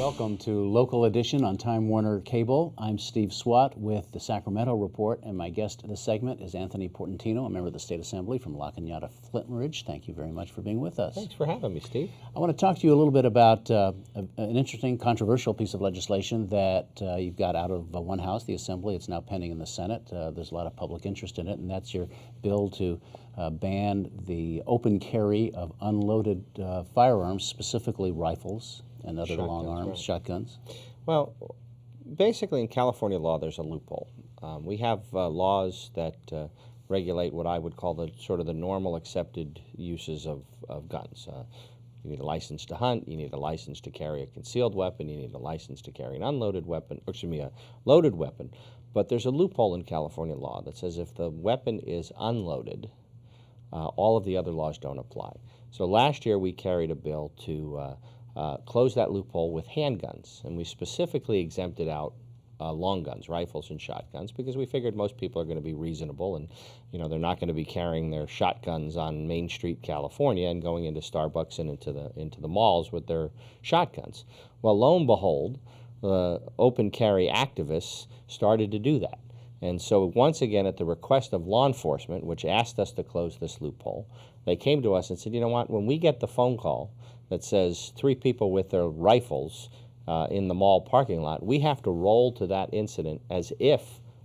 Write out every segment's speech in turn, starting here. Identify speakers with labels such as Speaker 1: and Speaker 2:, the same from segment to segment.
Speaker 1: Welcome to Local Edition on Time Warner Cable. I'm Steve Swat with the Sacramento Report, and my guest in this segment is Anthony Portantino, a member of the State Assembly from La Cañada, Flint Ridge. Thank you very much for being with us.
Speaker 2: Thanks for having me, Steve.
Speaker 1: I want to talk to you a little bit about an interesting, controversial piece of legislation that you've got out of one house, the Assembly. It's now pending in the Senate. There's a lot of public interest in it, and that's your bill to ban the open carry of unloaded firearms, specifically rifles and other long arms, right. Shotguns.
Speaker 2: Well, basically in California law, there's a loophole. We have laws that regulate what I would call the sort of the normal accepted uses of guns. You need a license to hunt, you need a license to carry a concealed weapon, you need a license to carry an unloaded weapon, or excuse me, a loaded weapon. But there's a loophole in California law that says if the weapon is unloaded, all of the other laws don't apply. So last year we carried a bill to close that loophole with handguns, and we specifically exempted out long guns, rifles and shotguns, because we figured most people are going to be reasonable, and they're not going to be carrying their shotguns on Main Street, California, and going into Starbucks and into the malls with their shotguns. Well, lo and behold, the open carry activists started to do that. And so once again, at the request of law enforcement, which asked us to close this loophole, they came to us and said, you know what, when we get the phone call that says 3 people with their rifles in the mall parking lot, we have to roll to that incident as if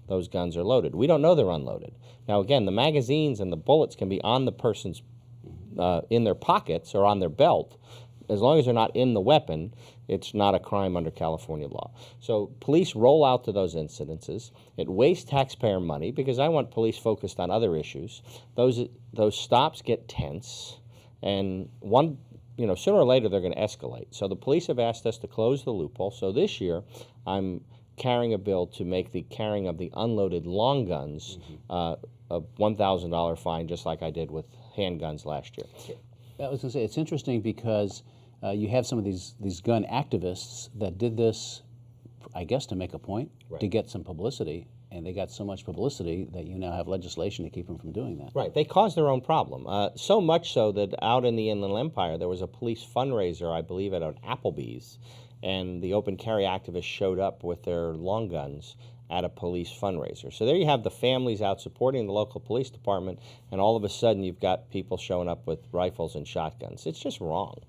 Speaker 2: those guns are loaded. We don't know they're unloaded. Now again, the magazines and the bullets can be on the person's, in their pockets or on their belt. As long as they're not in the weapon, it's not a crime under California law. So police roll out to those incidences. It wastes taxpayer money because I want police focused on other issues. Those stops get tense, and sooner or later they're going to escalate. So the police have asked us to close the loophole. So this year, I'm carrying a bill to make the carrying of the unloaded long guns a $1,000 fine, just like I did with handguns last year.
Speaker 1: I was going to say, it's interesting because you have some of these gun activists that did this, I guess, to make a point, right, to get some publicity, and they got so much publicity that you now have legislation to keep them from doing that.
Speaker 2: Right. They caused their own problem. So much so that out in the Inland Empire, there was a police fundraiser, I believe, at an Applebee's, and the open carry activists showed up with their long guns at a police fundraiser. So there you have the families out supporting the local police department, and all of a sudden you've got people showing up with rifles and shotguns. It's just wrong.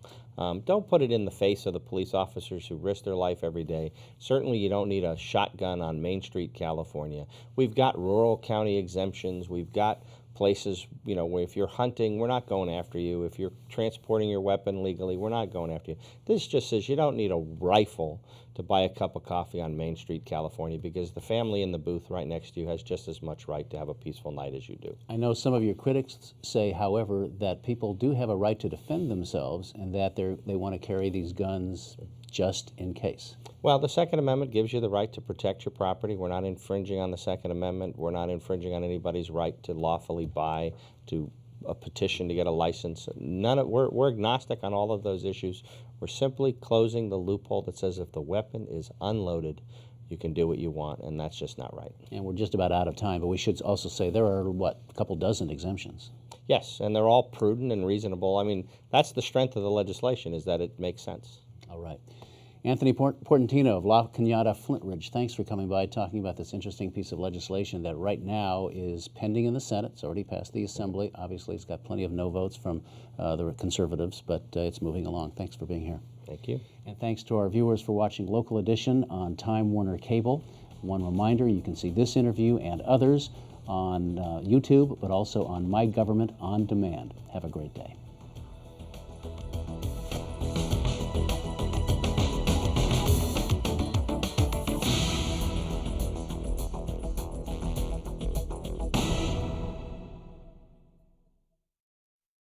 Speaker 2: Don't put it in the face of the police officers who risk their life every day. Certainly you don't need a shotgun on Main Street, California. We've got rural county exemptions. We've got places, where if you're hunting, we're not going after you. If you're transporting your weapon legally, we're not going after you. This just says you don't need a rifle to buy a cup of coffee on Main Street, California, because the family in the booth right next to you has just as much right to have a peaceful night as you do.
Speaker 1: I know some of your critics say, however, that people do have a right to defend themselves and that they want to carry these guns just in case.
Speaker 2: Well, the Second Amendment gives you the right to protect your property. We're not infringing on the Second Amendment. We're not infringing on anybody's right to lawfully buy, to a petition to get a license. We're agnostic on all of those issues. We're simply closing the loophole that says if the weapon is unloaded, you can do what you want, and that's just not right.
Speaker 1: And we're just about out of time, but we should also say there are, a couple dozen exemptions?
Speaker 2: Yes, and they're all prudent and reasonable. I mean, that's the strength of the legislation, is that it makes sense.
Speaker 1: All right. Anthony Portantino of La Cañada, Flint Ridge, thanks for coming by, talking about this interesting piece of legislation that right now is pending in the Senate. It's already passed the Assembly. Obviously, it's got plenty of no votes from the conservatives, but it's moving along. Thanks for being here.
Speaker 2: Thank you.
Speaker 1: And thanks to our viewers for watching Local Edition on Time Warner Cable. One reminder, you can see this interview and others on YouTube, but also on My Government On Demand. Have a great day.